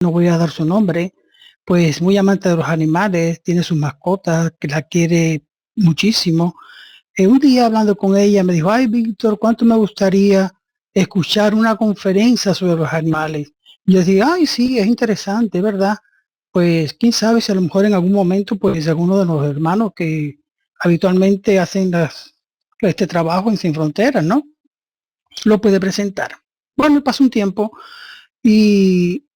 no voy a dar su nombre, pues muy amante de los animales, tiene sus mascotas, que la quiere muchísimo. Un día hablando con ella me dijo, ay Víctor, cuánto me gustaría escuchar una conferencia sobre los animales. Yo decía, ay sí, es interesante, ¿verdad? Pues quién sabe si a lo mejor en algún momento, pues alguno de los hermanos que habitualmente hacen este trabajo en Sin Fronteras, ¿no? Lo puede presentar. Bueno, pasó un tiempo y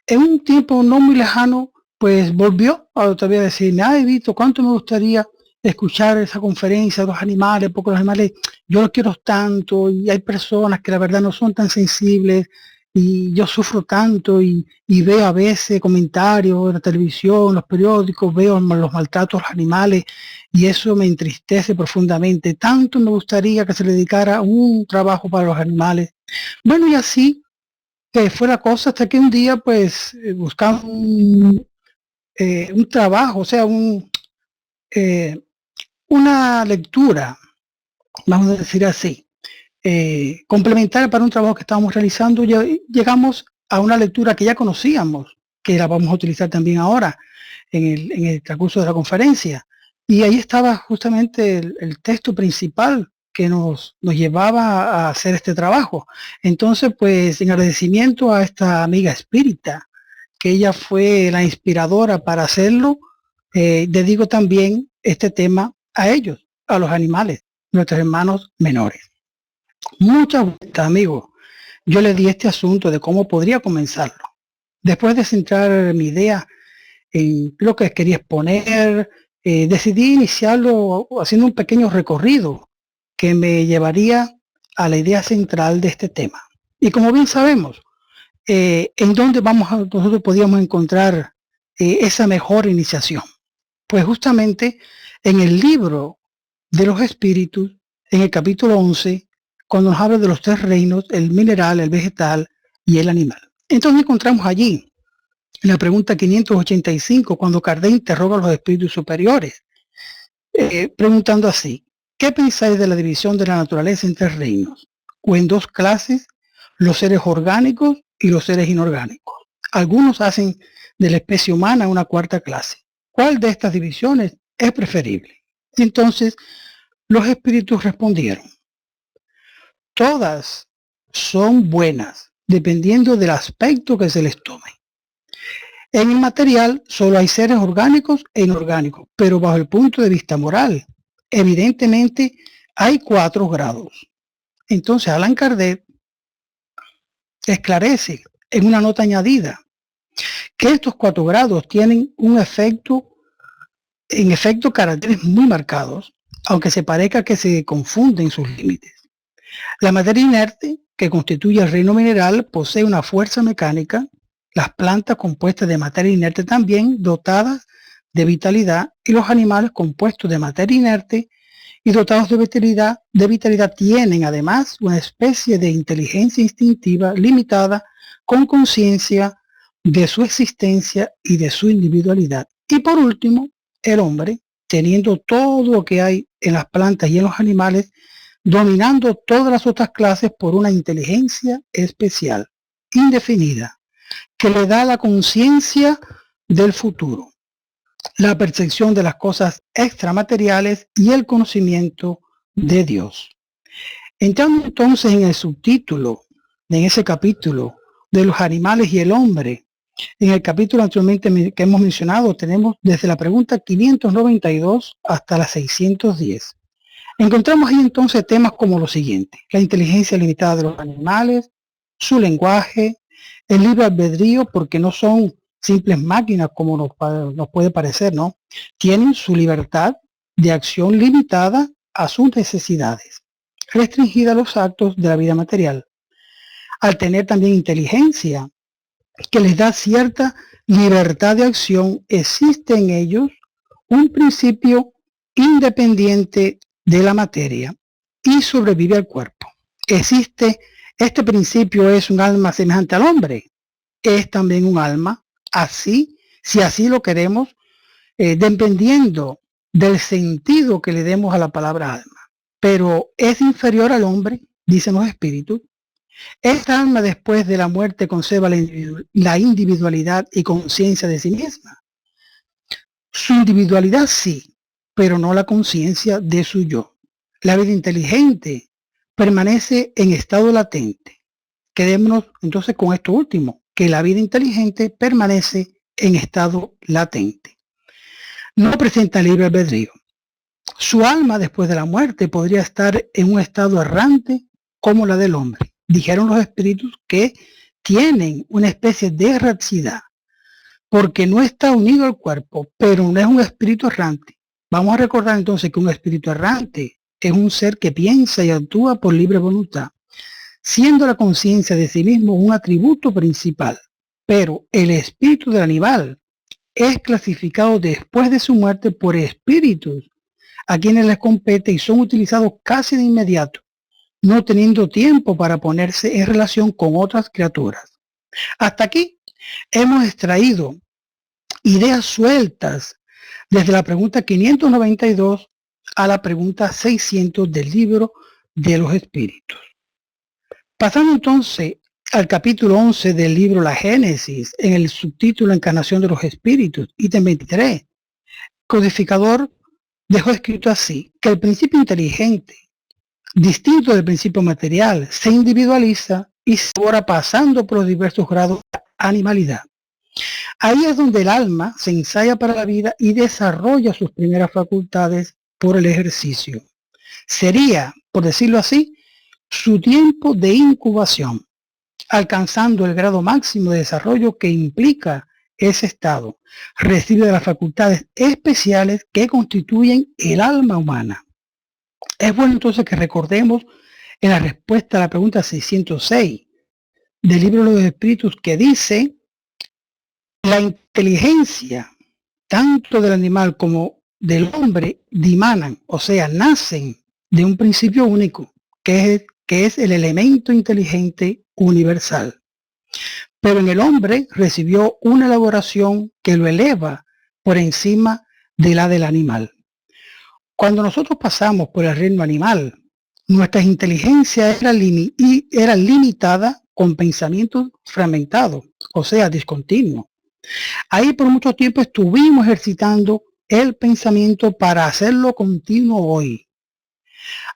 en un tiempo no muy lejano, pues volvió a otra vez a decirme, ay Víctor, cuánto me gustaría escuchar esa conferencia de los animales, porque los animales yo los quiero tanto y hay personas que la verdad no son tan sensibles y yo sufro tanto y veo a veces comentarios en la televisión, los periódicos, veo los maltratos a los animales y eso me entristece profundamente. Tanto me gustaría que se le dedicara un trabajo para los animales. Bueno, y así que fue la cosa hasta que un día pues buscamos un trabajo, o sea, eh, una lectura, vamos a decir así, complementaria para un trabajo que estábamos realizando. Llegamos a una lectura que ya conocíamos, que la vamos a utilizar también ahora en el transcurso de la conferencia. Y ahí estaba justamente el texto principal que nos llevaba a hacer este trabajo. Entonces, pues en agradecimiento a esta amiga espírita, que ella fue la inspiradora para hacerlo, dedico también este tema a ellos, a los animales, nuestros hermanos menores. Muchas vueltas, amigos, yo le di este asunto de cómo podría comenzarlo. Después de centrar mi idea en lo que quería exponer, decidí iniciarlo haciendo un pequeño recorrido que me llevaría a la idea central de este tema. Y como bien sabemos, ¿en dónde nosotros podíamos encontrar esa mejor iniciación? Pues justamente en el libro de los espíritus, en el capítulo 11, cuando nos habla de los tres reinos, el mineral, el vegetal y el animal. Entonces encontramos allí la pregunta 585, cuando Kardec interroga a los espíritus superiores, preguntando así, ¿qué pensáis de la división de la naturaleza en tres reinos? O en dos clases, los seres orgánicos y los seres inorgánicos. Algunos hacen de la especie humana una cuarta clase. ¿Cuál de estas divisiones es preferible? Y entonces los espíritus respondieron, todas son buenas, dependiendo del aspecto que se les tome. En el material solo hay seres orgánicos e inorgánicos, pero bajo el punto de vista moral, evidentemente hay 4 grados. Entonces Allan Kardec esclarece en una nota añadida que estos 4 grados tienen un efecto, en efecto, caracteres muy marcados, aunque se parezca que se confunden sus límites. La materia inerte, que constituye el reino mineral, posee una fuerza mecánica. Las plantas compuestas de materia inerte también, dotadas de vitalidad, y los animales compuestos de materia inerte y dotados de vitalidad tienen además una especie de inteligencia instintiva limitada con conciencia de su existencia y de su individualidad. Y por último, el hombre, teniendo todo lo que hay en las plantas y en los animales, dominando todas las otras clases por una inteligencia especial, indefinida, que le da la conciencia del futuro, la percepción de las cosas extramateriales y el conocimiento de Dios. Entrando entonces en el subtítulo, en ese capítulo de los animales y el hombre, en el capítulo anteriormente que hemos mencionado, tenemos desde la pregunta 592 hasta la 610. Encontramos ahí entonces temas como lo siguiente: la inteligencia limitada de los animales, su lenguaje, el libre albedrío, porque no son simples máquinas como nos puede parecer, ¿no? Tienen su libertad de acción limitada a sus necesidades, restringida a los actos de la vida material. Al tener también inteligencia, que les da cierta libertad de acción, existe en ellos un principio independiente de la materia y sobrevive al cuerpo. Este principio es un alma semejante al hombre, es también un alma, así, si así lo queremos, dependiendo del sentido que le demos a la palabra alma. Pero es inferior al hombre, dicen los espíritus, Esta alma después de la muerte conserva la individualidad y conciencia de sí misma. Su individualidad sí, pero no la conciencia de su yo. La vida inteligente permanece en estado latente. Quedémonos entonces con esto último, que la vida inteligente permanece en estado latente. No presenta libre albedrío. Su alma después de la muerte podría estar en un estado errante como la del hombre. Dijeron los espíritus que tienen una especie de erraticidad porque no está unido al cuerpo, pero no es un espíritu errante. Vamos a recordar entonces que un espíritu errante es un ser que piensa y actúa por libre voluntad, siendo la conciencia de sí mismo un atributo principal. Pero el espíritu del animal es clasificado después de su muerte por espíritus a quienes les compete y son utilizados casi de inmediato, no teniendo tiempo para ponerse en relación con otras criaturas. Hasta aquí hemos extraído ideas sueltas desde la pregunta 592 a la pregunta 600 del libro de los espíritus. Pasando entonces al capítulo 11 del libro La Génesis, en el subtítulo Encarnación de los Espíritus, ítem 23, codificador dejó escrito así, que el principio inteligente, distinto del principio material, se individualiza y se va pasando por los diversos grados de animalidad. Ahí es donde el alma se ensaya para la vida y desarrolla sus primeras facultades por el ejercicio. Sería, por decirlo así, su tiempo de incubación, alcanzando el grado máximo de desarrollo que implica ese estado. Recibe de las facultades especiales que constituyen el alma humana. Es bueno entonces que recordemos en la respuesta a la pregunta 606 del libro de los espíritus que dice: la inteligencia tanto del animal como del hombre dimanan, o sea, nacen de un principio único, que es el elemento inteligente universal. Pero en el hombre recibió una elaboración que lo eleva por encima de la del animal. Cuando nosotros pasamos por el reino animal, nuestra inteligencia era limitada con pensamientos fragmentados, o sea, discontinuos. Ahí por mucho tiempo estuvimos ejercitando el pensamiento para hacerlo continuo hoy.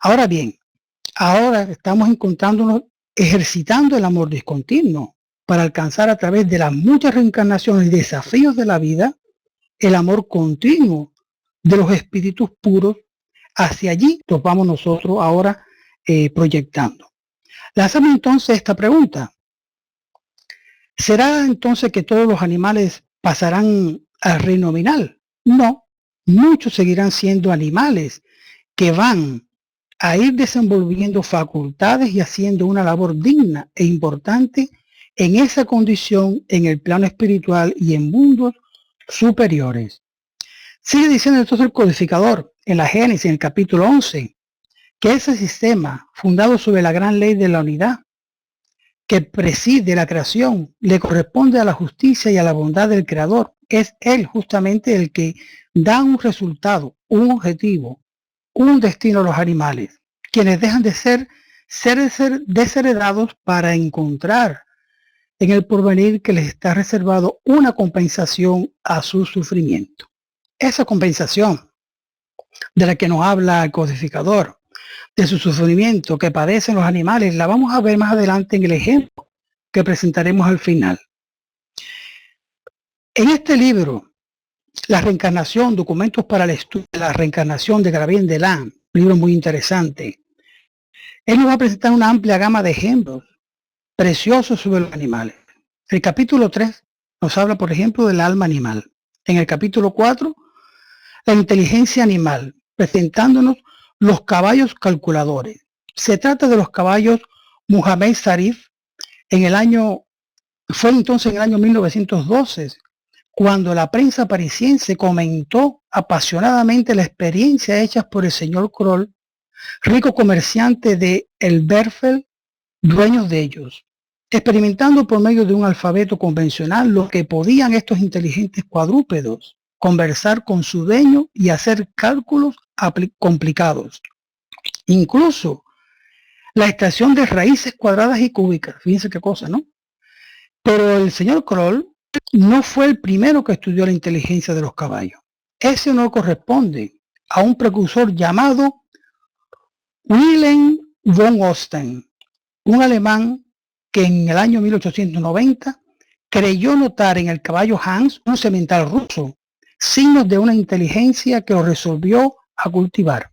Ahora bien, ahora estamos encontrándonos ejercitando el amor discontinuo para alcanzar a través de las muchas reencarnaciones y desafíos de la vida el amor continuo de los espíritus puros. Hacia allí nos vamos nosotros ahora proyectando. Lanzamos entonces esta pregunta. ¿Será entonces que todos los animales pasarán al reino nominal? No, muchos seguirán siendo animales que van a ir desenvolviendo facultades y haciendo una labor digna e importante en esa condición en el plano espiritual y en mundos superiores. Sigue diciendo entonces el codificador en la Génesis, en el capítulo 11, que ese sistema fundado sobre la gran ley de la unidad que preside la creación le corresponde a la justicia y a la bondad del Creador. Es Él justamente el que da un resultado, un objetivo, un destino a los animales, quienes dejan de ser desheredados para encontrar en el porvenir que les está reservado una compensación a su sufrimiento. Esa compensación de la que nos habla el codificador, de su sufrimiento que padecen los animales, la vamos a ver más adelante en el ejemplo que presentaremos al final. En este libro, La reencarnación, documentos para el estudio de la reencarnación de Gabriel Delan, un libro muy interesante, él nos va a presentar una amplia gama de ejemplos preciosos sobre los animales. El capítulo 3 nos habla, por ejemplo, del alma animal. En el capítulo 4, la inteligencia animal, presentándonos los caballos calculadores. Se trata de los caballos Muhammad Sarif. Fue entonces en el año 1912 cuando la prensa parisiense comentó apasionadamente la experiencia hecha por el señor Kroll, rico comerciante de Elberfeld, dueños de ellos, experimentando por medio de un alfabeto convencional lo que podían estos inteligentes cuadrúpedos, conversar con su dueño y hacer cálculos complicados. Incluso la extracción de raíces cuadradas y cúbicas. Fíjense qué cosa, ¿no? Pero el señor Kroll no fue el primero que estudió la inteligencia de los caballos. Ese no corresponde a un precursor llamado Wilhelm von Osten, un alemán que en el año 1890 creyó notar en el caballo Hans, un semental ruso, signos de una inteligencia que lo resolvió a cultivar.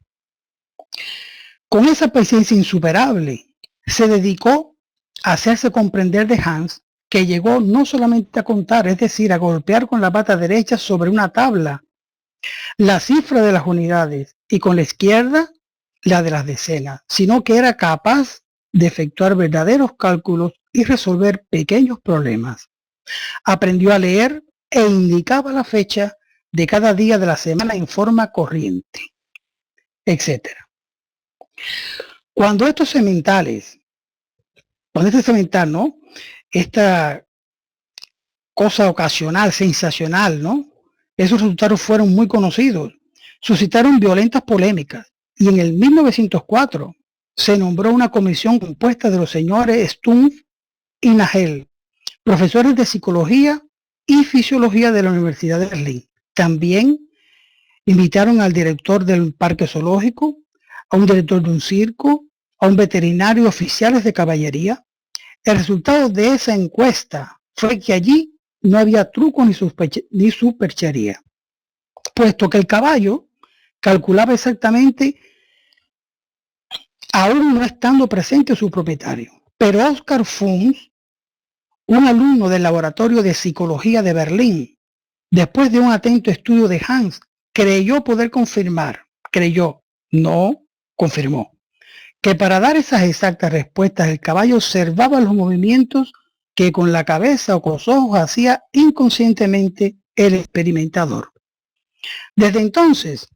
Con esa paciencia insuperable, se dedicó a hacerse comprender de Hans, que llegó no solamente a contar, es decir, a golpear con la pata derecha sobre una tabla la cifra de las unidades y con la izquierda la de las decenas, sino que era capaz de efectuar verdaderos cálculos y resolver pequeños problemas. Aprendió a leer e indicaba la fecha de cada día de la semana en forma corriente, etc. Cuando estos sementales, ¿no? Esta cosa ocasional, sensacional, ¿no? Esos resultados fueron muy conocidos, suscitaron violentas polémicas y en el 1904 se nombró una comisión compuesta de los señores Stumpf y Nagel, profesores de psicología y fisiología de la Universidad de Berlín. También invitaron al director del parque zoológico, a un director de un circo, a un veterinario, oficiales de caballería. El resultado de esa encuesta fue que allí no había truco ni superchería, puesto que el caballo calculaba exactamente, aún no estando presente su propietario. Pero Oscar Funz, un alumno del laboratorio de psicología de Berlín, después de un atento estudio de Hans, creyó poder confirmar, no confirmó, que para dar esas exactas respuestas el caballo observaba los movimientos que con la cabeza o con los ojos hacía inconscientemente el experimentador. Desde entonces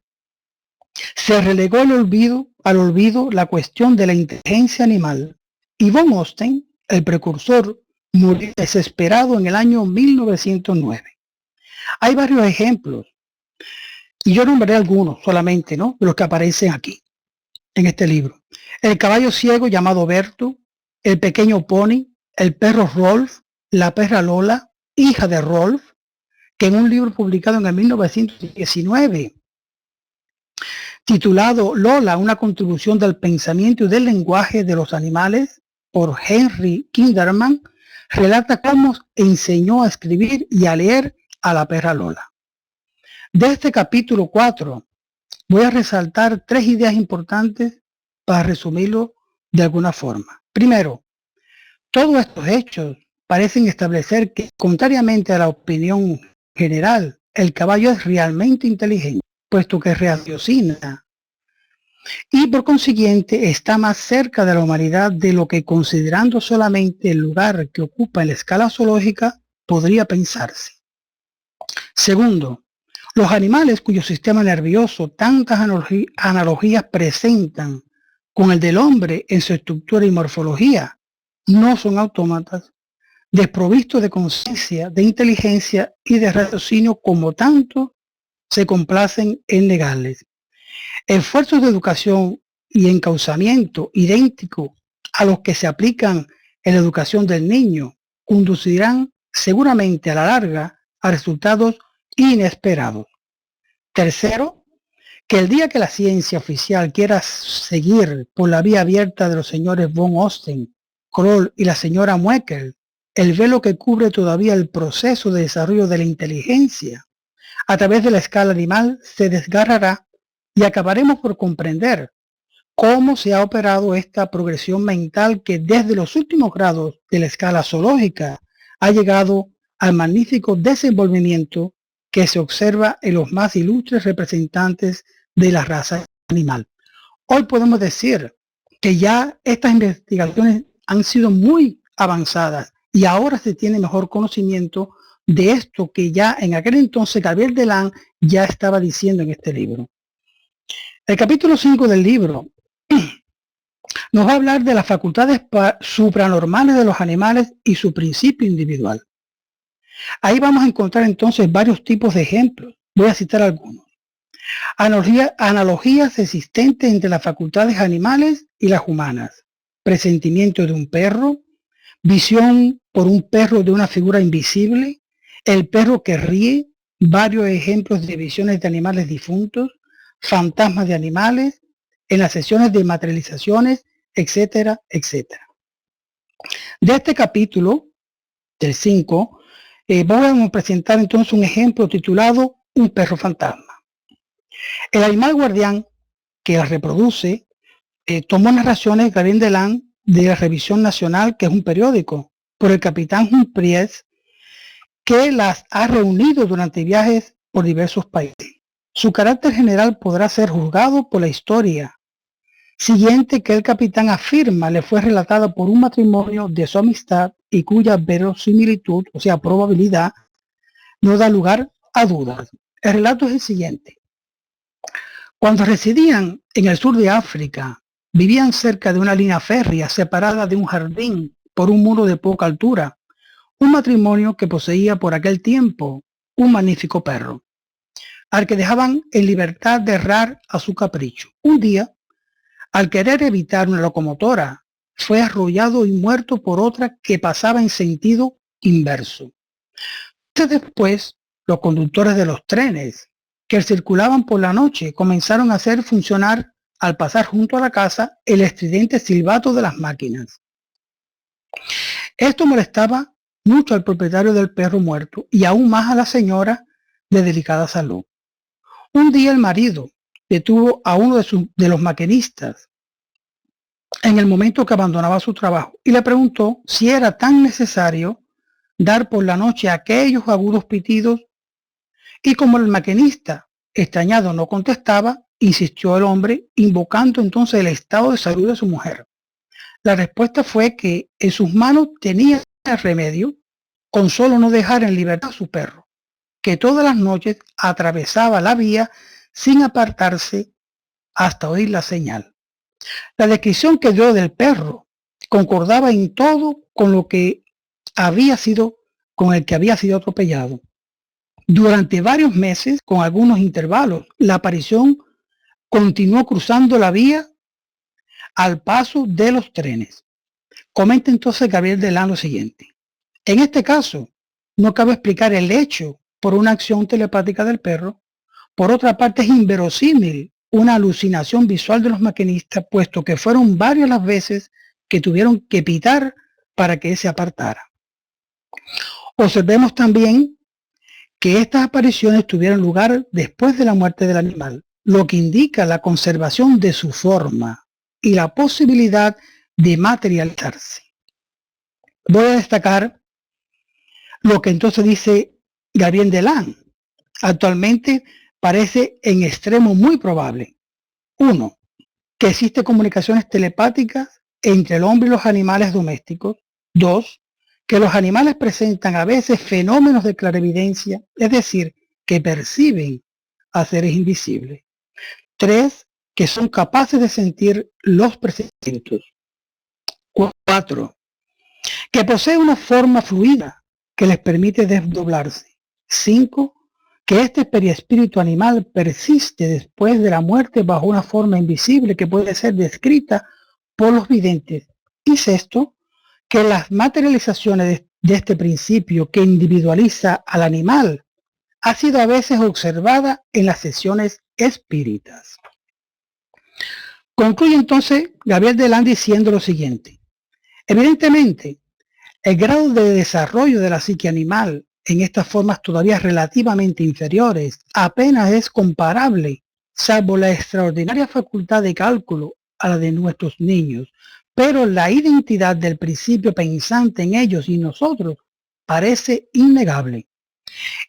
se relegó al olvido la cuestión de la inteligencia animal y von Osten, el precursor, murió desesperado en el año 1909. Hay varios ejemplos y yo nombraré algunos solamente, ¿no?, de los que aparecen aquí en este libro. El caballo ciego llamado Berto, el pequeño pony, el perro Rolf, la perra Lola, hija de Rolf, que en un libro publicado en el 1919, titulado Lola, una contribución del pensamiento y del lenguaje de los animales, por Henry Kinderman, relata cómo enseñó a escribir y a leer a la perra Lola. De este capítulo 4 voy a resaltar 3 ideas importantes para resumirlo de alguna forma. Primero, todos estos hechos parecen establecer que, contrariamente a la opinión general, el caballo es realmente inteligente, puesto que raciocina y por consiguiente está más cerca de la humanidad de lo que, considerando solamente el lugar que ocupa en la escala zoológica, podría pensarse. Segundo, los animales cuyo sistema nervioso tantas analogías presentan con el del hombre en su estructura y morfología, no son autómatas, desprovistos de conciencia, de inteligencia y de raciocinio, como tanto se complacen en negarles. Esfuerzos de educación y encauzamiento idénticos a los que se aplican en la educación del niño conducirán seguramente a la larga a resultados inesperados. Tercero, que el día que la ciencia oficial quiera seguir por la vía abierta de los señores von Osten, Kroll y la señora Mueckel, el velo que cubre todavía el proceso de desarrollo de la inteligencia a través de la escala animal se desgarrará y acabaremos por comprender cómo se ha operado esta progresión mental que desde los últimos grados de la escala zoológica ha llegado al magnífico desenvolvimiento que se observa en los más ilustres representantes de la raza animal. Hoy podemos decir que ya estas investigaciones han sido muy avanzadas y ahora se tiene mejor conocimiento de esto que ya en aquel entonces Gabriel Deland ya estaba diciendo en este libro. El capítulo 5 del libro nos va a hablar de las facultades supranormales de los animales y su principio individual. Ahí vamos a encontrar entonces varios tipos de ejemplos. Voy a citar algunos. Analogías existentes entre las facultades animales y las humanas. presentimiento de un perro, visión por un perro de una figura invisible, el perro que ríe, varios ejemplos de visiones de animales difuntos, fantasmas de animales, en las sesiones de materializaciones, etcétera, etcétera. De este capítulo, del 5, vamos a presentar entonces un ejemplo titulado Un perro fantasma. El animal guardián que la reproduce tomó narraciones de Gabriel Deland de la Revisión Nacional, que es un periódico, por el capitán Humphries, que las ha reunido durante viajes por diversos países. Su carácter general podrá ser juzgado por la historia siguiente que el capitán afirma le fue relatada por un matrimonio de su amistad y cuya verosimilitud, o sea, probabilidad, no da lugar a dudas. El relato es el siguiente. Cuando residían en el sur de África, vivían cerca de una línea férrea separada de un jardín por un muro de poca altura, un matrimonio que poseía por aquel tiempo un magnífico perro, al que dejaban en libertad de errar a su capricho. Un día, al querer evitar una locomotora, fue arrollado y muerto por otra que pasaba en sentido inverso. Después, los conductores de los trenes que circulaban por la noche comenzaron a hacer funcionar, al pasar junto a la casa, el estridente silbato de las máquinas. Esto molestaba mucho al propietario del perro muerto y aún más a la señora de delicada salud. Un día el marido detuvo a uno de los maquinistas en el momento que abandonaba su trabajo y le preguntó si era tan necesario dar por la noche aquellos agudos pitidos, y como el maquinista, extrañado, no contestaba, insistió el hombre, invocando entonces el estado de salud de su mujer. La respuesta fue que en sus manos tenía el remedio con solo no dejar en libertad a su perro, que todas las noches atravesaba la vía sin apartarse hasta oír la señal. La descripción que dio del perro concordaba en todo con lo que con el que había sido atropellado. Durante varios meses, con algunos intervalos, la aparición continuó cruzando la vía al paso de los trenes. Comenta entonces Gabriel Deland lo siguiente. En este caso, no cabe explicar el hecho por una acción telepática del perro. Por otra parte, es inverosímil una alucinación visual de los maquinistas, puesto que fueron varias las veces que tuvieron que pitar para que se apartara. Observemos también que estas apariciones tuvieron lugar después de la muerte del animal, lo que indica la conservación de su forma y la posibilidad de materializarse. Voy a destacar lo que entonces dice Gabriel Deland. Actualmente parece en extremo muy probable. 1. Que existen comunicaciones telepáticas entre el hombre y los animales domésticos. 2. Que los animales presentan a veces fenómenos de clarividencia, es decir, que perciben a seres invisibles. 3. Que son capaces de sentir los presentimientos. 4. Que posee una forma fluida que les permite desdoblarse. 5. Que este perispíritu animal persiste después de la muerte bajo una forma invisible que puede ser descrita por los videntes. Y 6. Que las materializaciones de este principio que individualiza al animal ha sido a veces observada en las sesiones espíritas. Concluye entonces Gabriel Deland diciendo lo siguiente. Evidentemente, el grado de desarrollo de la psique animal en estas formas todavía relativamente inferiores apenas es comparable, salvo la extraordinaria facultad de cálculo, a la de nuestros niños, pero la identidad del principio pensante en ellos y nosotros parece innegable.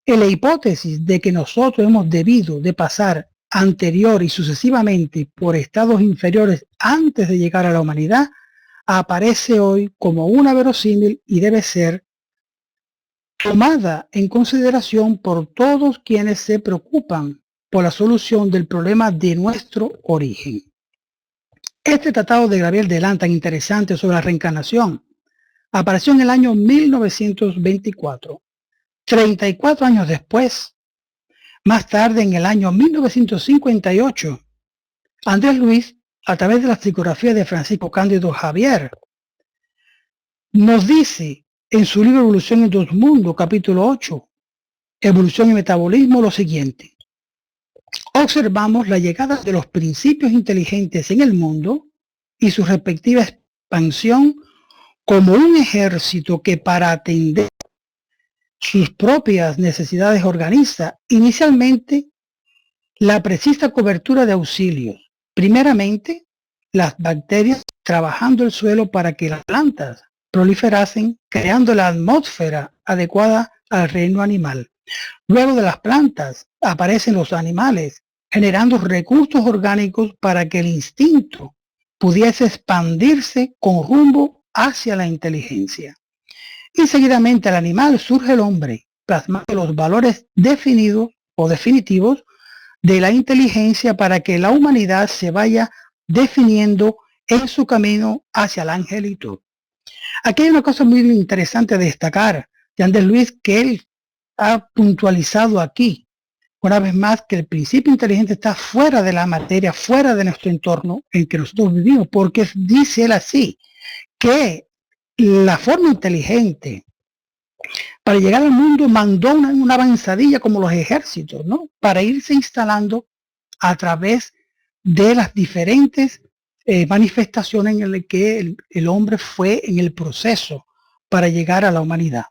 En la hipótesis de que nosotros hemos debido de pasar anterior y sucesivamente por estados inferiores antes de llegar a la humanidad, aparece hoy como una verosímil y debe ser tomada en consideración por todos quienes se preocupan por la solución del problema de nuestro origen. Este tratado de Gabriel Deland tan interesante sobre la reencarnación apareció en el año 1924. 34 años después, más tarde en el año 1958, Andrés Luis a través de la psicografía de Francisco Cándido Javier, nos dice en su libro Evolución en dos mundos, capítulo 8, Evolución y Metabolismo, lo siguiente. Observamos la llegada de los principios inteligentes en el mundo y su respectiva expansión como un ejército que para atender sus propias necesidades organiza inicialmente la precisa cobertura de auxilios. Primeramente, las bacterias trabajando el suelo para que las plantas proliferasen, creando la atmósfera adecuada al reino animal. Luego de las plantas aparecen los animales, generando recursos orgánicos para que el instinto pudiese expandirse con rumbo hacia la inteligencia. Y seguidamente al animal surge el hombre, plasmando los valores definidos o definitivos de la inteligencia para que la humanidad se vaya definiendo en su camino hacia la angelitud. Aquí hay una cosa muy interesante a destacar de Andrés Luis, que él ha puntualizado aquí, una vez más, que el principio inteligente está fuera de la materia, fuera de nuestro entorno en que nosotros vivimos, porque dice él así, que la forma inteligente para llegar al mundo mandó una avanzadilla como los ejércitos, ¿no? Para irse instalando a través de las diferentes manifestaciones en las que el hombre fue en el proceso para llegar a la humanidad.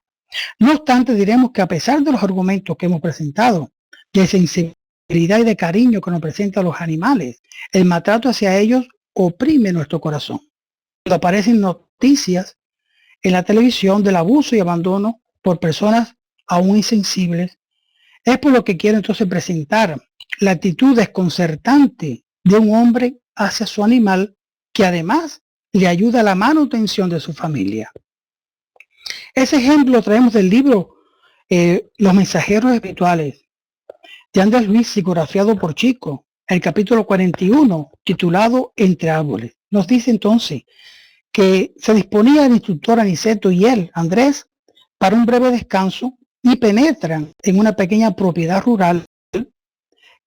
No obstante, diremos que a pesar de los argumentos que hemos presentado, de sensibilidad y de cariño que nos presentan los animales, el maltrato hacia ellos oprime nuestro corazón. Cuando aparecen noticias en la televisión del abuso y abandono por personas aún insensibles, es por lo que quiero entonces presentar la actitud desconcertante de un hombre hacia su animal, que además le ayuda a la manutención de su familia. Ese ejemplo lo traemos del libro Los Mensajeros Espirituales, de Andrés Luis, psicografiado por Chico, el capítulo 41, titulado Entre Árboles. Nos dice entonces que se disponía el instructor Aniceto y él, Andrés, para un breve descanso y penetran en una pequeña propiedad rural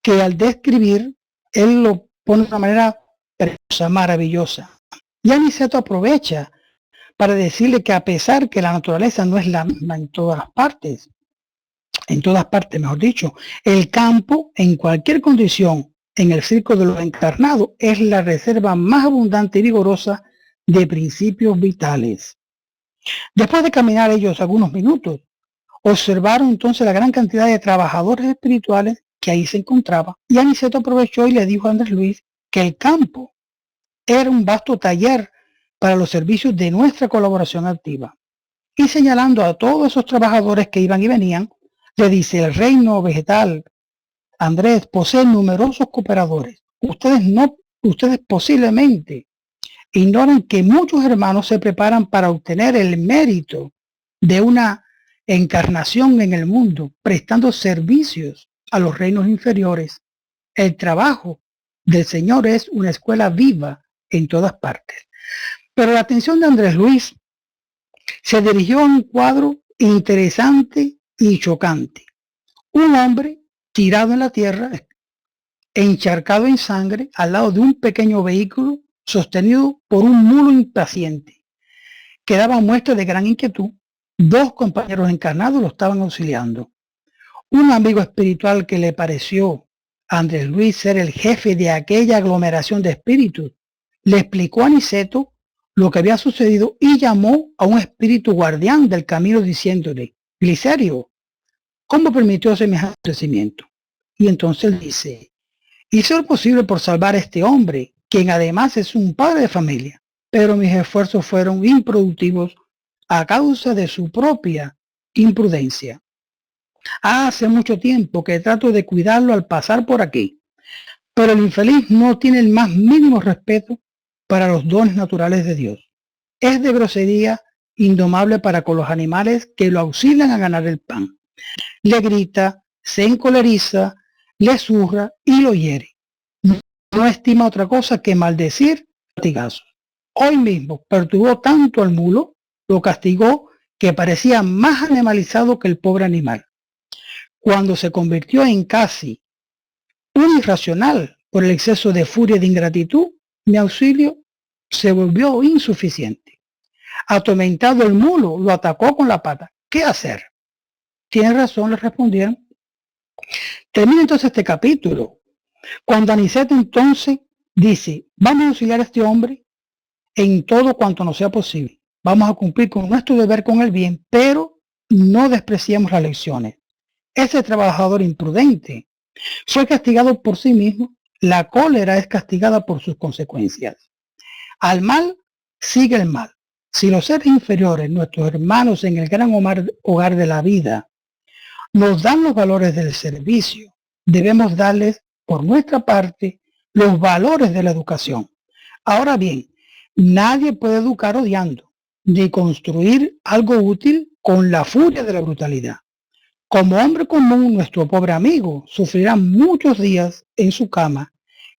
que al describir, él lo pone de una manera preciosa, maravillosa. Y Aniceto aprovecha para decirle que a pesar que la naturaleza no es la misma en todas partes, mejor dicho, el campo en cualquier condición en el circo de los encarnados es la reserva más abundante y vigorosa de principios vitales. Después de caminar ellos algunos minutos, observaron entonces la gran cantidad de trabajadores espirituales que ahí se encontraban, y Aniceto aprovechó y le dijo a Andrés Luis que el campo era un vasto taller para los servicios de nuestra colaboración activa. Y señalando a todos esos trabajadores que iban y venían, le dice: el reino vegetal, Andrés, posee numerosos cooperadores. Ustedes posiblemente ignoran que muchos hermanos se preparan para obtener el mérito de una encarnación en el mundo, prestando servicios a los reinos inferiores. El trabajo del Señor es una escuela viva en todas partes. Pero la atención de Andrés Luis se dirigió a un cuadro interesante y chocante. Un hombre tirado en la tierra, encharcado en sangre, al lado de un pequeño vehículo sostenido por un mulo impaciente, que daba muestra de gran inquietud. Dos compañeros encarnados lo estaban auxiliando. Un amigo espiritual que le pareció a Andrés Luis ser el jefe de aquella aglomeración de espíritus, le explicó a Aniceto lo que había sucedido y llamó a un espíritu guardián del camino diciéndole: Glicerio, ¿cómo permitió semejante acontecimiento? Y entonces él dice: hice lo posible por salvar a este hombre, quien además es un padre de familia, pero mis esfuerzos fueron improductivos a causa de su propia imprudencia. Hace mucho tiempo que trato de cuidarlo al pasar por aquí, pero el infeliz no tiene el más mínimo respeto para los dones naturales de Dios. Es de grosería indomable para con los animales que lo auxilian a ganar el pan. Le grita, se encoleriza, le zurra y lo hiere. No estima otra cosa que maldecir latigazos. Hoy mismo perturbó tanto al mulo, lo castigó, que parecía más animalizado que el pobre animal. Cuando se convirtió en casi un irracional por el exceso de furia y de ingratitud, mi auxilio se volvió insuficiente. Atormentado el mulo, lo atacó con la pata. ¿Qué hacer? Tienes razón, le respondieron. Termina entonces este capítulo, cuando Aniceto entonces dice, vamos a auxiliar a este hombre en todo cuanto nos sea posible. Vamos a cumplir con nuestro deber con el bien, pero no despreciemos las lecciones. Ese trabajador imprudente fue castigado por sí mismo. La cólera es castigada por sus consecuencias. Al mal sigue el mal. Si los seres inferiores, nuestros hermanos en el gran hogar de la vida, nos dan los valores del servicio, debemos darles por nuestra parte los valores de la educación. Ahora bien, nadie puede educar odiando, ni construir algo útil con la furia de la brutalidad. Como hombre común, nuestro pobre amigo sufrirá muchos días en su cama.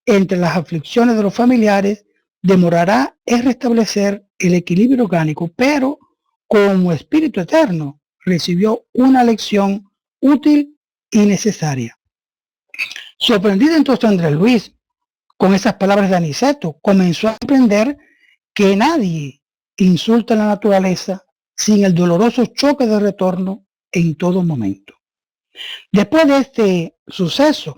Entre las aflicciones de los familiares, demorará en restablecer el equilibrio orgánico, pero como espíritu eterno recibió una lección útil y necesaria. Sorprendido entonces Andrés Luis con esas palabras de Aniceto, comenzó a aprender que nadie insulta a la naturaleza sin el doloroso choque de retorno en todo momento. Después de este suceso,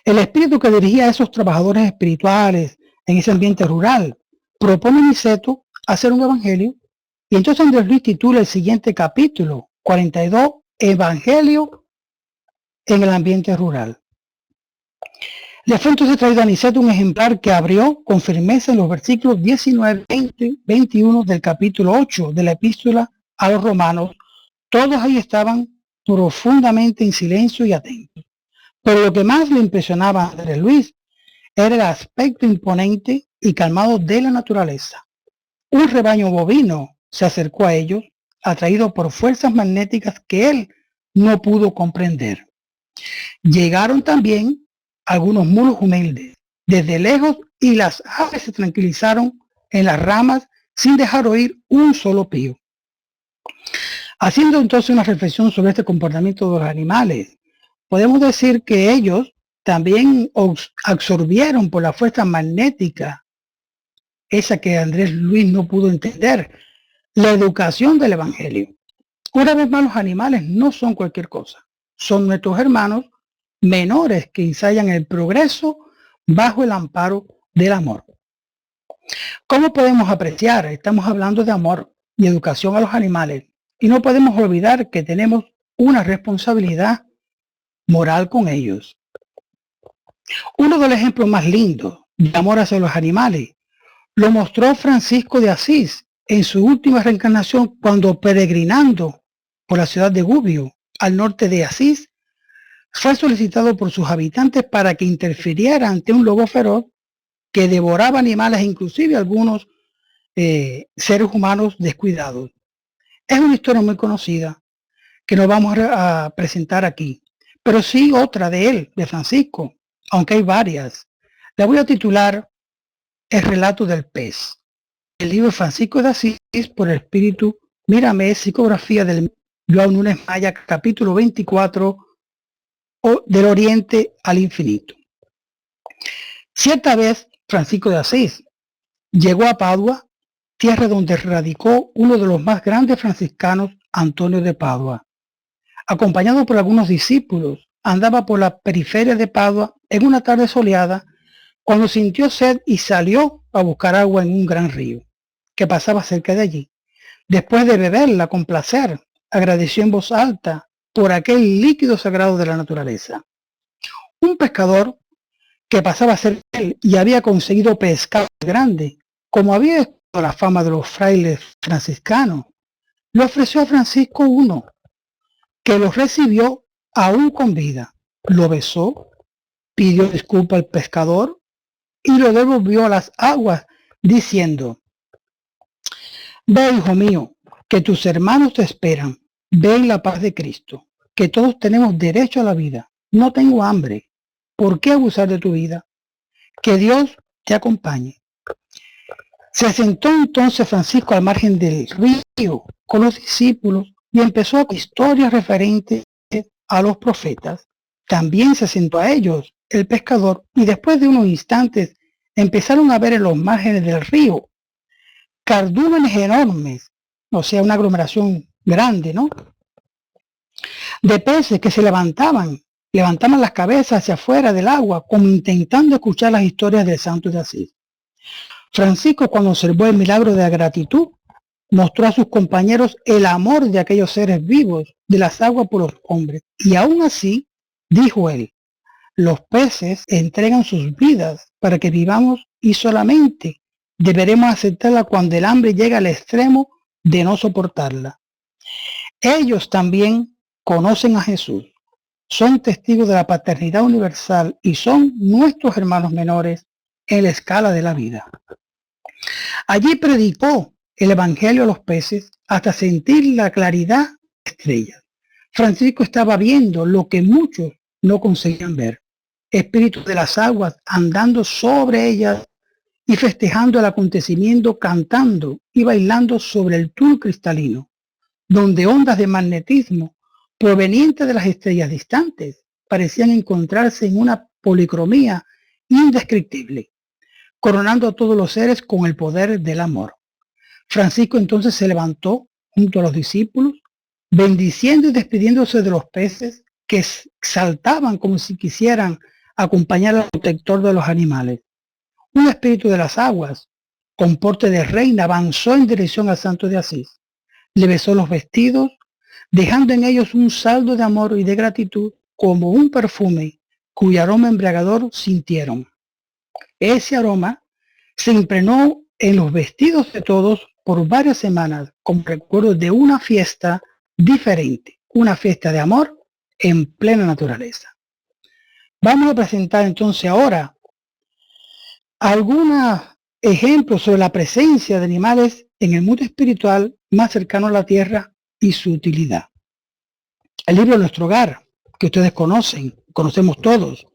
el espíritu que dirigía a esos trabajadores espirituales en ese ambiente rural propone a Aniceto hacer un evangelio, y entonces Andrés Luis titula el siguiente capítulo, 42, Evangelio en el ambiente rural. Le fue entonces traído a Aniceto un ejemplar que abrió con firmeza en los versículos 19, 20, 21 del capítulo 8 de la epístola a los romanos. Todos ahí estaban profundamente en silencio y atentos. Pero lo que más le impresionaba a Andrés Luis era el aspecto imponente y calmado de la naturaleza. Un rebaño bovino se acercó a ellos, atraído por fuerzas magnéticas que él no pudo comprender. Llegaron también algunos mulos humildes desde lejos, y las aves se tranquilizaron en las ramas sin dejar oír un solo pío. Haciendo entonces una reflexión sobre este comportamiento de los animales, podemos decir que ellos también absorbieron por la fuerza magnética, esa que Andrés Luis no pudo entender, la educación del evangelio. Una vez más, los animales no son cualquier cosa, son nuestros hermanos menores que ensayan el progreso bajo el amparo del amor. ¿Cómo podemos apreciar? Estamos hablando de amor y educación a los animales, y no podemos olvidar que tenemos una responsabilidad moral con ellos. Uno de los ejemplos más lindos de amor hacia los animales lo mostró Francisco de Asís en su última reencarnación, cuando, peregrinando por la ciudad de Gubbio, al norte de Asís, fue solicitado por sus habitantes para que interfiriera ante un lobo feroz que devoraba animales, inclusive algunos seres humanos descuidados. Es una historia muy conocida que no vamos a presentar aquí, pero sí otra de él, de Francisco, aunque hay varias. La voy a titular El relato del pez. El libro Francisco de Asís por el Espíritu Mírame, psicografía del Joao Núñez Maya, capítulo 24, del Oriente al Infinito. Cierta vez, Francisco de Asís llegó a Padua, tierra donde radicó uno de los más grandes franciscanos, Antonio de Padua. Acompañado por algunos discípulos, andaba por la periferia de Padua en una tarde soleada, cuando sintió sed y salió a buscar agua en un gran río que pasaba cerca de allí. Después de beberla con placer, agradeció en voz alta por aquel líquido sagrado de la naturaleza. Un pescador que pasaba cerca de él y había conseguido pescado grande, como había visto la fama de los frailes franciscanos, le ofreció a Francisco uno, que lo recibió aún con vida. Lo besó, pidió disculpa al pescador y lo devolvió a las aguas, diciendo: ve, hijo mío, que tus hermanos te esperan. Ve en la paz de Cristo, que todos tenemos derecho a la vida. No tengo hambre. ¿Por qué abusar de tu vida? Que Dios te acompañe. Se sentó entonces Francisco al margen del río con los discípulos y empezó con historias referentes a los profetas. También se sentó a ellos el pescador, y después de unos instantes empezaron a ver en los márgenes del río cardúmenes enormes, o sea, una aglomeración grande, ¿no? De peces que se levantaban las cabezas hacia afuera del agua, como intentando escuchar las historias del santo de Asís. Francisco, cuando observó el milagro de la gratitud, mostró a sus compañeros el amor de aquellos seres vivos de las aguas por los hombres. Y aún así, dijo él, los peces entregan sus vidas para que vivamos y solamente deberemos aceptarla cuando el hambre llega al extremo de no soportarla. Ellos también conocen a Jesús, son testigos de la paternidad universal y son nuestros hermanos menores en la escala de la vida. Allí predicó el evangelio a los peces hasta sentir la claridad de estrellas. Francisco estaba viendo lo que muchos no conseguían ver. Espíritus de las aguas andando sobre ellas y festejando el acontecimiento, cantando y bailando sobre el tul cristalino, donde ondas de magnetismo provenientes de las estrellas distantes parecían encontrarse en una policromía indescriptible, coronando a todos los seres con el poder del amor. Francisco entonces se levantó junto a los discípulos, bendiciendo y despidiéndose de los peces que saltaban como si quisieran acompañar al protector de los animales. Un espíritu de las aguas, con porte de reina, avanzó en dirección al santo de Asís. Le besó los vestidos, dejando en ellos un saldo de amor y de gratitud como un perfume cuyo aroma embriagador sintieron. Ese aroma se impregnó en los vestidos de todos por varias semanas como recuerdo de una fiesta diferente, una fiesta de amor en plena naturaleza. Vamos a presentar entonces ahora algunos ejemplos sobre la presencia de animales en el mundo espiritual más cercano a la tierra y su utilidad. El libro de Nuestro Hogar, que ustedes conocemos todos.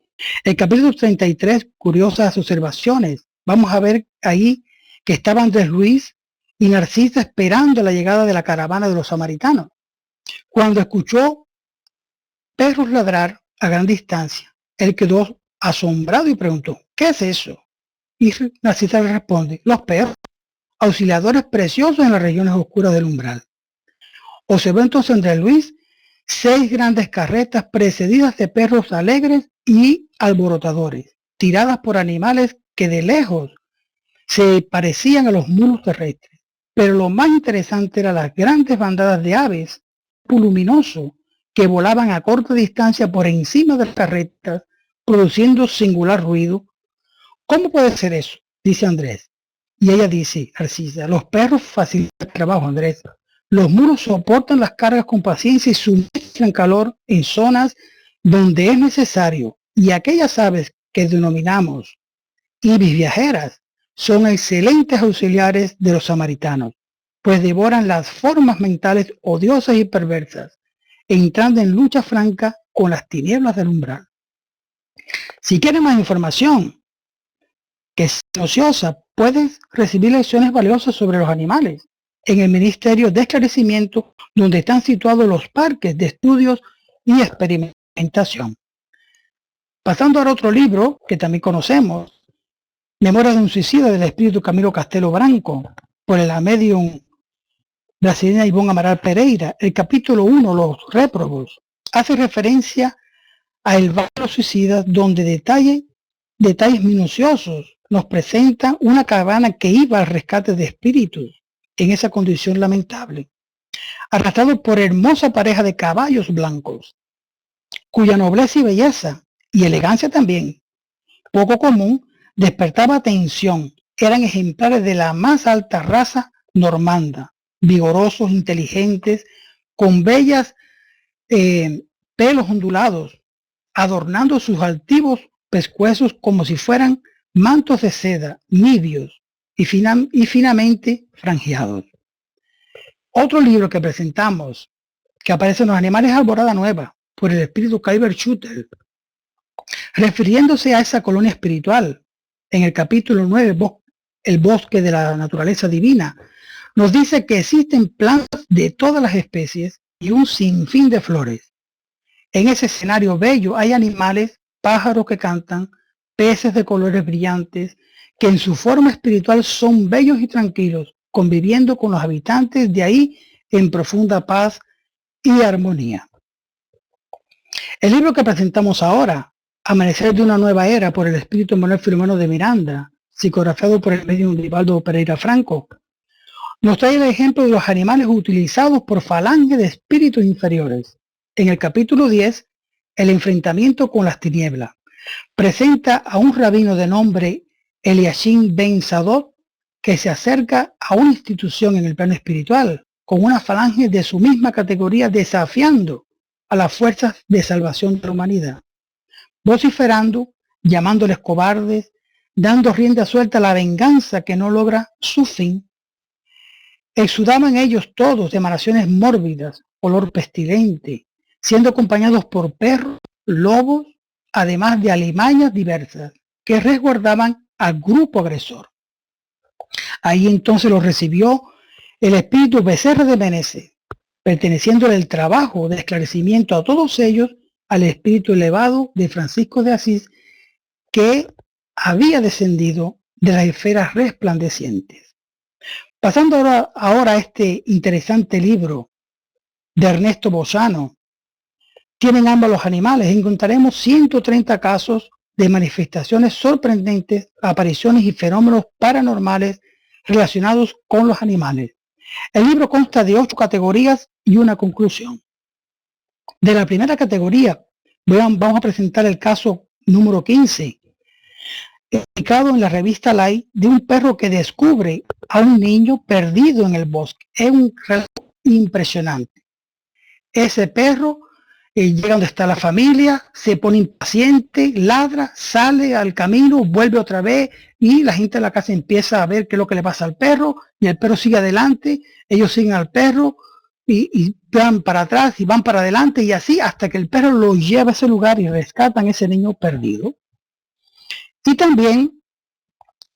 El capítulo 33, curiosas observaciones. Vamos a ver ahí que estaba Andrés Luis y Narcisa esperando la llegada de la caravana de los samaritanos. Cuando escuchó perros ladrar a gran distancia, él quedó asombrado y preguntó, ¿qué es eso? Y Narcisa le responde, los perros, auxiliadores preciosos en las regiones oscuras del umbral. Observó entonces Andrés Luis 6 grandes carretas precedidas de perros alegres y alborotadores, tiradas por animales que de lejos se parecían a los mulos terrestres. Pero lo más interesante eran las grandes bandadas de aves luminoso que volaban a corta distancia por encima de las carretas, produciendo singular ruido. ¿Cómo puede ser eso?, dice Andrés. Y ella dice, Narcisa, los perros facilitan el trabajo, Andrés. Los mulos soportan las cargas con paciencia y suministran calor en zonas donde es necesario. Y aquellas aves que denominamos ibis viajeras son excelentes auxiliares de los samaritanos, pues devoran las formas mentales odiosas y perversas, entrando en lucha franca con las tinieblas del umbral. Si quieres más información que es ociosa, puedes recibir lecciones valiosas sobre los animales en el Ministerio de Esclarecimiento, donde están situados los parques de estudios y experimentación. Pasando al otro libro que también conocemos, Memorias de un suicida del espíritu Camilo Castelo Branco, por la medium brasileña Ivonne Amaral Pereira, el capítulo 1, los réprobos, hace referencia a El Valle de los Suicidas, donde detalles minuciosos nos presenta una caravana que iba al rescate de espíritus en esa condición lamentable, arrastrado por hermosa pareja de caballos blancos, cuya nobleza y belleza, y elegancia también, poco común, despertaba atención. Eran ejemplares de la más alta raza normanda, vigorosos, inteligentes, con bellas pelos ondulados, adornando sus altivos pescuezos como si fueran mantos de seda, nibios y finamente franjeados. Otro libro que presentamos, que aparece en Los Animales Alborada Nueva, por el espíritu Kyber Schutter, refiriéndose a esa colonia espiritual, en el capítulo 9, El bosque de la naturaleza divina, nos dice que existen plantas de todas las especies y un sinfín de flores. En ese escenario bello hay animales, pájaros que cantan, peces de colores brillantes, que en su forma espiritual son bellos y tranquilos, conviviendo con los habitantes de ahí en profunda paz y armonía. El libro que presentamos ahora, Amanecer de una nueva era, por el espíritu Manuel Filomeno de Miranda, psicografiado por el medium Divaldo Pereira Franco, nos trae el ejemplo de los animales utilizados por falange de espíritus inferiores. En el capítulo 10, el enfrentamiento con las tinieblas, presenta a un rabino de nombre Eliashim Ben Sadot que se acerca a una institución en el plano espiritual con una falange de su misma categoría desafiando a las fuerzas de salvación de la humanidad, vociferando, llamándoles cobardes, dando rienda suelta a la venganza que no logra su fin. Exudaban ellos todos de emanaciones mórbidas, olor pestilente, siendo acompañados por perros, lobos, además de alimañas diversas, que resguardaban al grupo agresor. Ahí entonces los recibió el espíritu Becerra de Menezes, perteneciendo el trabajo de esclarecimiento a todos ellos al espíritu elevado de Francisco de Asís, que había descendido de las esferas resplandecientes. Pasando ahora a este interesante libro de Ernesto Bozano, tienen ambos los animales. Encontraremos 130 casos de manifestaciones sorprendentes, apariciones y fenómenos paranormales relacionados con los animales. El libro consta de 8 categorías y una conclusión. De la primera categoría, vamos a presentar el caso número 15, explicado en la revista Life, de un perro que descubre a un niño perdido en el bosque. Es un relato impresionante. Ese perro llega donde está la familia, se pone impaciente, ladra, sale al camino, vuelve otra vez y la gente de la casa empieza a ver qué es lo que le pasa al perro y el perro sigue adelante, ellos siguen al perro y van para atrás y van para adelante y así hasta que el perro lo lleva a ese lugar y rescatan a ese niño perdido. Y también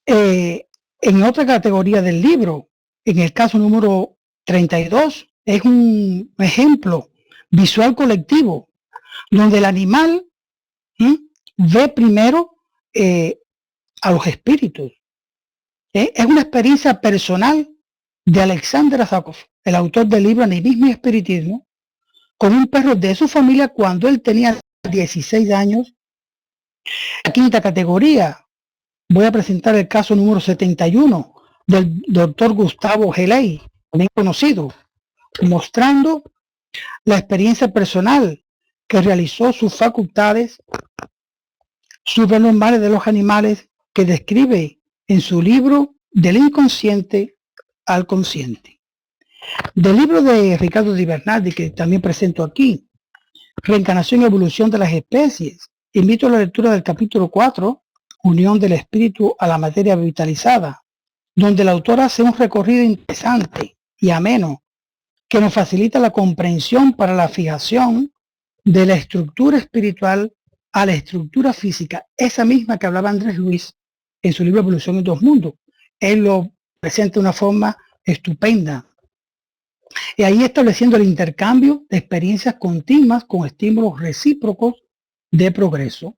en otra categoría del libro, en el caso número 32, es un ejemplo visual colectivo, donde el animal ve primero a los espíritus. Es una experiencia personal de Alexander Azakov, el autor del libro Animismo y Espiritismo, con un perro de su familia cuando él tenía 16 años. La quinta categoría, voy a presentar el caso número 71 del doctor Gustavo Geley, también conocido, mostrando la experiencia personal que realizó sus facultades supernormales de los animales, que describe en su libro Del inconsciente al consciente. Del libro de Ricardo Di Bernardi, que también presento aquí, Reencarnación y evolución de las especies, invito a la lectura del capítulo 4, Unión del espíritu a la materia vitalizada, donde el autor hace un recorrido interesante y ameno que nos facilita la comprensión para la fijación de la estructura espiritual a la estructura física, esa misma que hablaba Andrés Luis en su libro Evolución en dos mundos. Él lo presenta de una forma estupenda. Y ahí estableciendo el intercambio de experiencias continuas con estímulos recíprocos de progreso.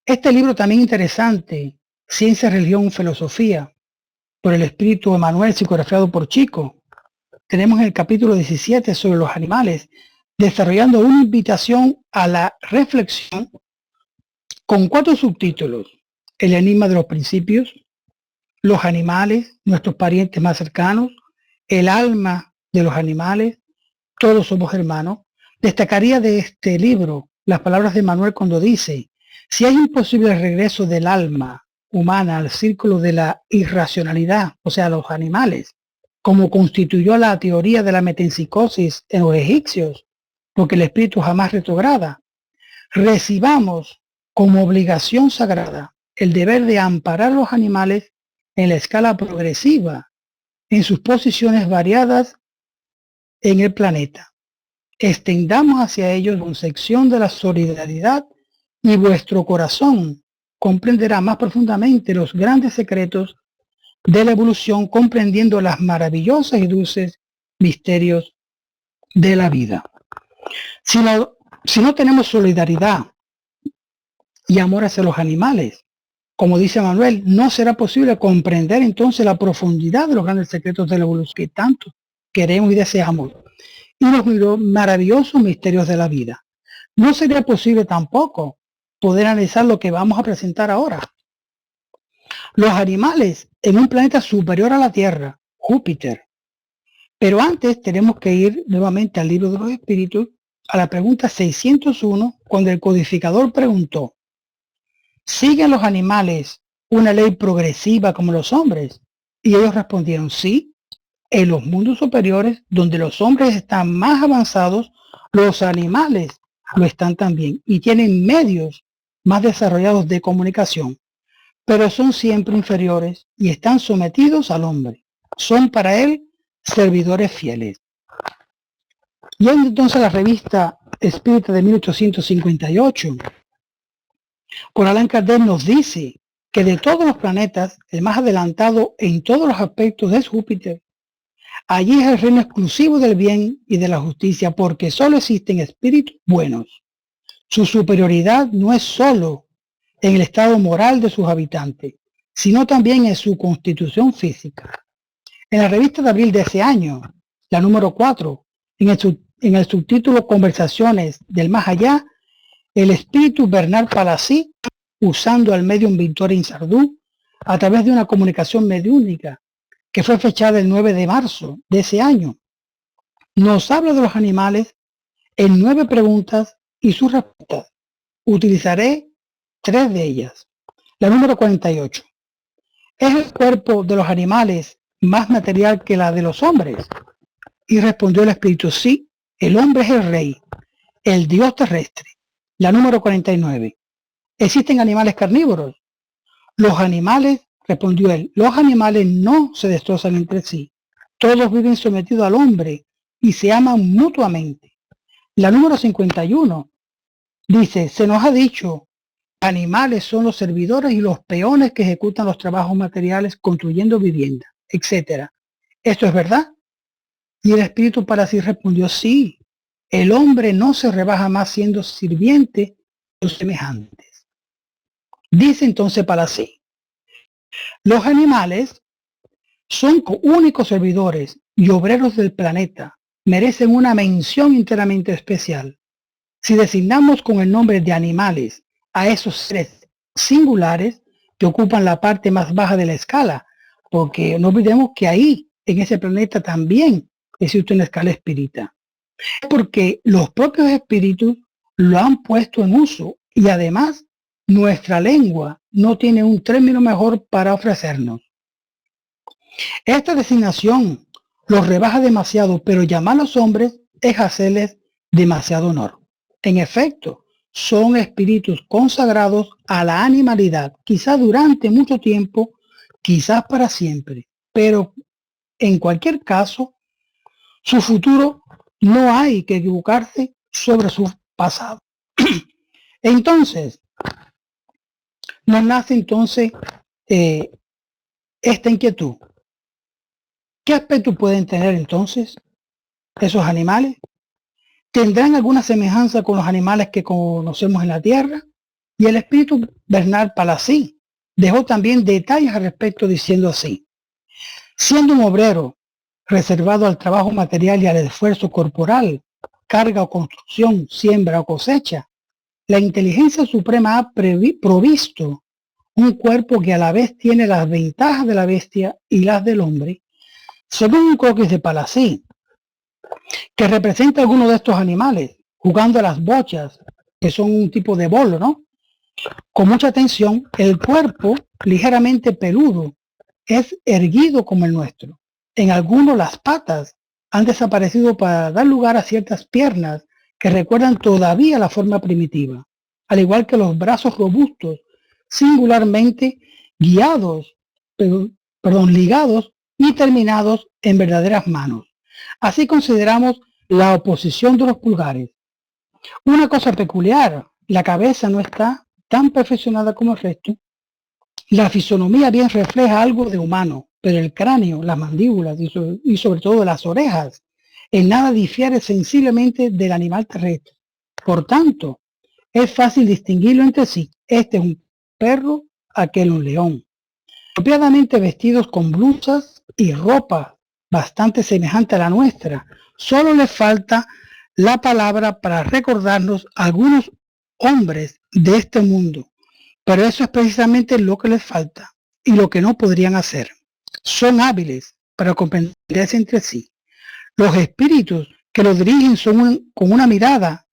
Este libro también interesante, Ciencia, Religión, Filosofía, por el espíritu Emanuel, psicografiado por Chico. Tenemos en el capítulo 17 sobre los animales, desarrollando una invitación a la reflexión con 4 subtítulos: el enigma de los principios, los animales, nuestros parientes más cercanos, el alma de los animales, todos somos hermanos. Destacaría de este libro las palabras de Manuel cuando dice: si hay un posible regreso del alma humana al círculo de la irracionalidad, o sea, los animales, como constituyó la teoría de la metempsicosis en los egipcios, porque el espíritu jamás retrograda, recibamos como obligación sagrada el deber de amparar a los animales en la escala progresiva, en sus posiciones variadas en el planeta. Extendamos hacia ellos una sección de la solidaridad y vuestro corazón comprenderá más profundamente los grandes secretos de la evolución, comprendiendo las maravillosas y dulces misterios de la vida. Si no tenemos solidaridad y amor hacia los animales, Como dice Manuel, no será posible comprender entonces la profundidad de los grandes secretos de la evolución que tanto queremos y deseamos y los maravillosos misterios de la vida. No sería posible tampoco poder analizar lo que vamos a presentar ahora. Los animales en un planeta superior a la Tierra, Júpiter. Pero antes tenemos que ir nuevamente al libro de los espíritus, a la pregunta 601, cuando el codificador preguntó: ¿siguen los animales una ley progresiva como los hombres? Y ellos respondieron: sí. En los mundos superiores, donde los hombres están más avanzados, los animales lo están también y tienen medios más desarrollados de comunicación, pero son siempre inferiores y están sometidos al hombre. Son para él servidores fieles. Y entonces la revista Espírita de 1858, por Allan Kardec, nos dice que de todos los planetas, el más adelantado en todos los aspectos es Júpiter. Allí es el reino exclusivo del bien y de la justicia, porque solo existen espíritus buenos. Su superioridad no es solo en el estado moral de sus habitantes, sino también en su constitución física. En la revista de abril de ese año, la número 4, en el subtítulo Conversaciones del Más Allá, el espíritu Bernard Palissy, usando al medium Victorien Sardou, a través de una comunicación mediúnica, que fue fechada el 9 de marzo de ese año, nos habla de los animales en 9 preguntas y sus respuestas. Utilizaré 3 de ellas. La número 48. ¿Es el cuerpo de los animales más material que la de los hombres? Y respondió el espíritu: sí, el hombre es el rey, el dios terrestre. La número 49. ¿Existen animales carnívoros? Los animales, respondió él, los animales no se destrozan entre sí. Todos viven sometidos al hombre y se aman mutuamente. La número 51 dice: se nos ha dicho, animales son los servidores y los peones que ejecutan los trabajos materiales construyendo viviendas, etc. ¿Esto es verdad? Y el espíritu Palissy respondió: sí, el hombre no se rebaja más siendo sirviente de sus semejantes. Dice entonces Palissy: los animales son únicos servidores y obreros del planeta, merecen una mención enteramente especial. Si designamos con el nombre de animales a esos seres singulares que ocupan la parte más baja de la escala, porque no olvidemos que ahí, en ese planeta, también existe una escala espírita, porque los propios espíritus lo han puesto en uso y además nuestra lengua no tiene un término mejor para ofrecernos. Esta designación los rebaja demasiado, pero llamar a los hombres es hacerles demasiado honor. En efecto, son espíritus consagrados a la animalidad, quizás durante mucho tiempo, quizás para siempre, pero en cualquier caso, su futuro no hay que equivocarse sobre su pasado. Entonces, nos nace entonces esta inquietud. ¿Qué aspecto pueden tener entonces esos animales? ¿Tendrán alguna semejanza con los animales que conocemos en la Tierra? Y el espíritu Bernard Palissy dejó también detalles al respecto, diciendo así: siendo un obrero reservado al trabajo material y al esfuerzo corporal, carga o construcción, siembra o cosecha, la inteligencia suprema ha provisto un cuerpo que a la vez tiene las ventajas de la bestia y las del hombre. Según un croquis de Palissy, que representa algunos de estos animales, jugando a las bochas, que son un tipo de bolo, ¿no? Con mucha atención, el cuerpo, ligeramente peludo, es erguido como el nuestro. En algunos las patas han desaparecido para dar lugar a ciertas piernas que recuerdan todavía la forma primitiva, al igual que los brazos robustos, singularmente ligados y terminados en verdaderas manos. Así consideramos la oposición de los pulgares. Una cosa peculiar: la cabeza no está tan perfeccionada como el resto. La fisonomía bien refleja algo de humano, pero el cráneo, las mandíbulas y sobre todo las orejas, en nada difiere sensiblemente del animal terrestre. Por tanto, es fácil distinguirlo entre sí. Este es un perro, aquel un león, apropiadamente vestidos con blusas y ropa bastante semejante a la nuestra. Solo les falta la palabra para recordarnos a algunos hombres de este mundo, pero eso es precisamente lo que les falta y lo que no podrían hacer. Son hábiles para comprenderse entre sí. Los espíritus que los dirigen son con una mirada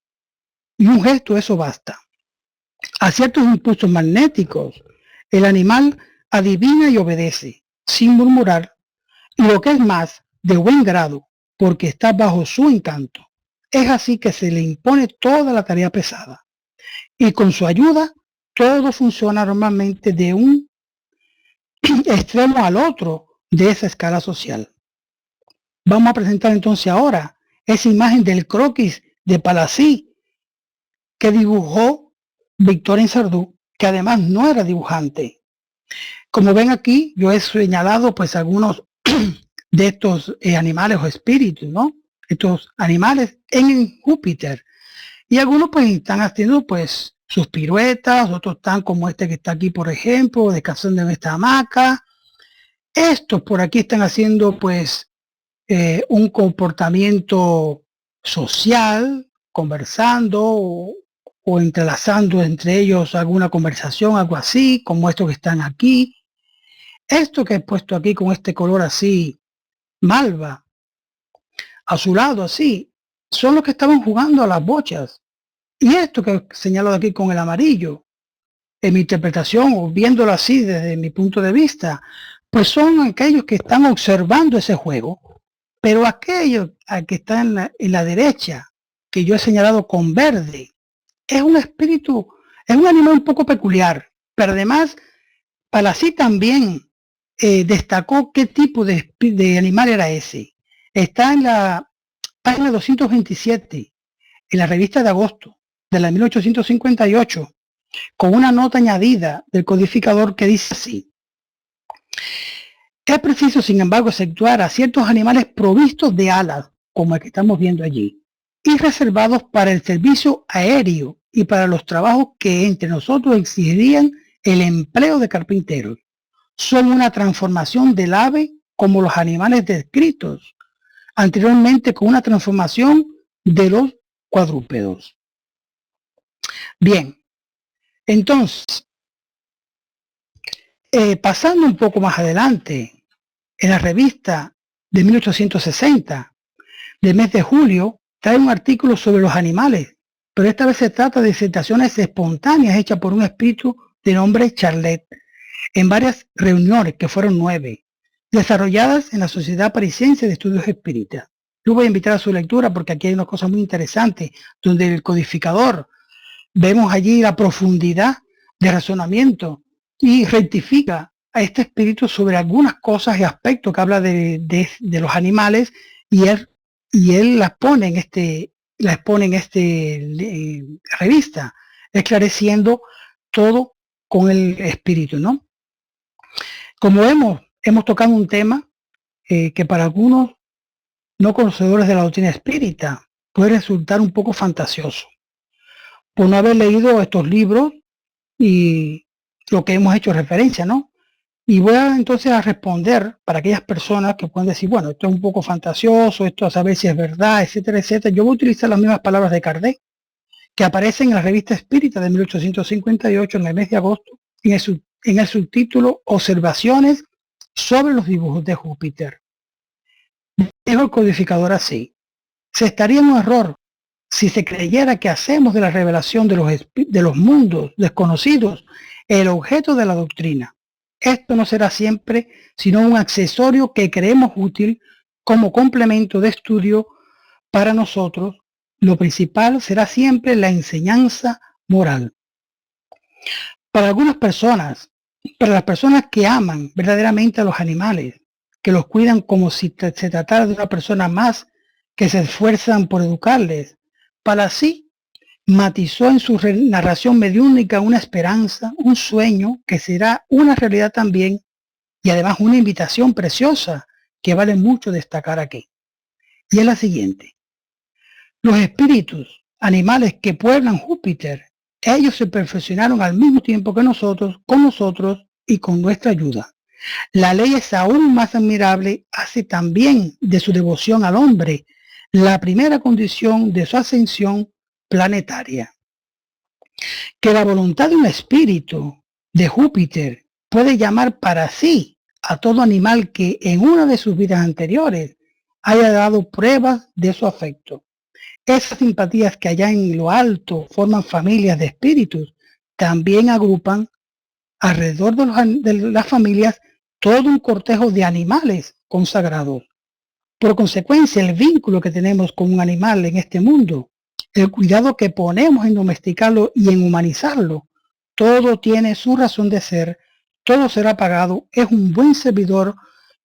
y un gesto, eso basta. A ciertos impulsos magnéticos, el animal adivina y obedece, sin murmurar, y lo que es más, de buen grado, porque está bajo su encanto. Es así que se le impone toda la tarea pesada, y con su ayuda, todo funciona normalmente de un extremo al otro de esa escala social. Vamos a presentar entonces ahora esa imagen del croquis de Palissy que dibujó Victorien Sardou, que además no era dibujante. Como ven aquí, yo he señalado pues algunos de estos animales o espíritus, ¿no? Estos animales en Júpiter. Y algunos pues están haciendo pues sus piruetas, otros están como este que está aquí, por ejemplo, descansando en esta hamaca. Estos por aquí están haciendo pues un comportamiento social, conversando o entrelazando entre ellos alguna conversación, algo así, como estos que están aquí. Esto que he puesto aquí con este color así, malva, azulado así, son los que estaban jugando a las bochas. Y esto que he señalado aquí con el amarillo, en mi interpretación o viéndolo así desde mi punto de vista, pues son aquellos que están observando ese juego. Pero aquello que está en la derecha, que yo he señalado con verde, es un espíritu, es un animal un poco peculiar, pero además Palissy también destacó qué tipo de animal era ese. Está en la página 227, en la revista de agosto de la 1858, con una nota añadida del codificador que dice así: es preciso, sin embargo, exceptuar a ciertos animales provistos de alas, como el que estamos viendo allí, y reservados para el servicio aéreo y para los trabajos que entre nosotros exigirían el empleo de carpinteros. Son una transformación del ave como los animales descritos anteriormente, con una transformación de los cuadrúpedos. Bien, entonces, pasando un poco más adelante, en la revista de 1860, del mes de julio, trae un artículo sobre los animales, pero esta vez se trata de disertaciones espontáneas hechas por un espíritu de nombre Charlet, en varias reuniones, que fueron 9, desarrolladas en la Sociedad Parisiense de Estudios Espíritas. Yo voy a invitar a su lectura porque aquí hay una cosa muy interesante, donde el codificador, vemos allí la profundidad de razonamiento y rectifica a este espíritu sobre algunas cosas y aspectos que habla de los animales, y él las pone en revista, esclareciendo todo con el espíritu, ¿no? Como vemos, hemos tocado un tema que para algunos no conocedores de la doctrina espírita puede resultar un poco fantasioso, por no haber leído estos libros y lo que hemos hecho referencia, ¿no? Y voy entonces a responder para aquellas personas que pueden decir, bueno, esto es un poco fantasioso, esto a saber si es verdad, etcétera, etcétera. Yo voy a utilizar las mismas palabras de Kardec, que aparecen en la revista Espírita de 1858 en el mes de agosto, en el subtítulo Observaciones sobre los dibujos de Júpiter. Dijo el codificador así: se estaría en un error si se creyera que hacemos de la revelación de los mundos desconocidos el objeto de la doctrina. Esto no será siempre sino un accesorio que creemos útil como complemento de estudio para nosotros. Lo principal será siempre la enseñanza moral. Para algunas personas, para las personas que aman verdaderamente a los animales, que los cuidan como si se tratara de una persona más, que se esfuerzan por educarles, Palissy matizó en su narración mediúnica una esperanza, un sueño que será una realidad también, y además una invitación preciosa que vale mucho destacar aquí. Y es la siguiente: los espíritus animales que pueblan Júpiter Ellos se perfeccionaron al mismo tiempo que nosotros, con nosotros y con nuestra ayuda. La ley es aún más admirable, hace también de su devoción al hombre la primera condición de su ascensión planetaria. Que la voluntad de un espíritu de Júpiter puede llamar para sí a todo animal que en una de sus vidas anteriores haya dado pruebas de su afecto. Esas simpatías que allá en lo alto forman familias de espíritus, también agrupan alrededor de las familias todo un cortejo de animales consagrados. Por consecuencia, el vínculo que tenemos con un animal en este mundo, el cuidado que ponemos en domesticarlo y en humanizarlo, todo tiene su razón de ser, todo será pagado, es un buen servidor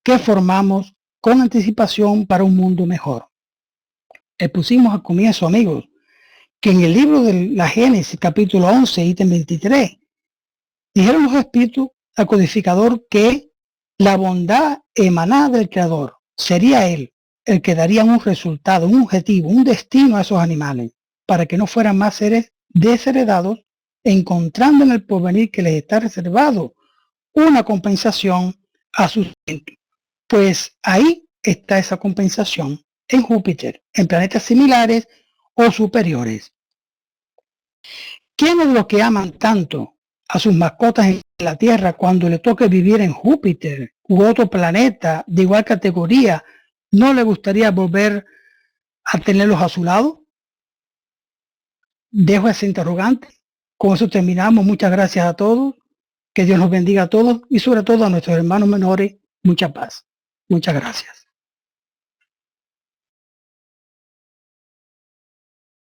que formamos con anticipación para un mundo mejor. Expusimos al comienzo, amigos, que en el libro de la Génesis, capítulo 11, ítem 23, dijeron los espíritus al codificador que la bondad emanada del Creador sería Él el que daría un resultado, un objetivo, un destino a esos animales, para que no fueran más seres desheredados, encontrando en el porvenir que les está reservado una compensación a sus talentos. Pues ahí está esa compensación, en Júpiter, en planetas similares o superiores. ¿Quiénes los que aman tanto a sus mascotas en la Tierra cuando le toque vivir en Júpiter u otro planeta de igual categoría, no le gustaría volver a tenerlos a su lado? Dejo ese interrogante. Con eso terminamos. Muchas gracias a todos. Que Dios nos bendiga a todos y sobre todo a nuestros hermanos menores. Mucha paz. Muchas gracias.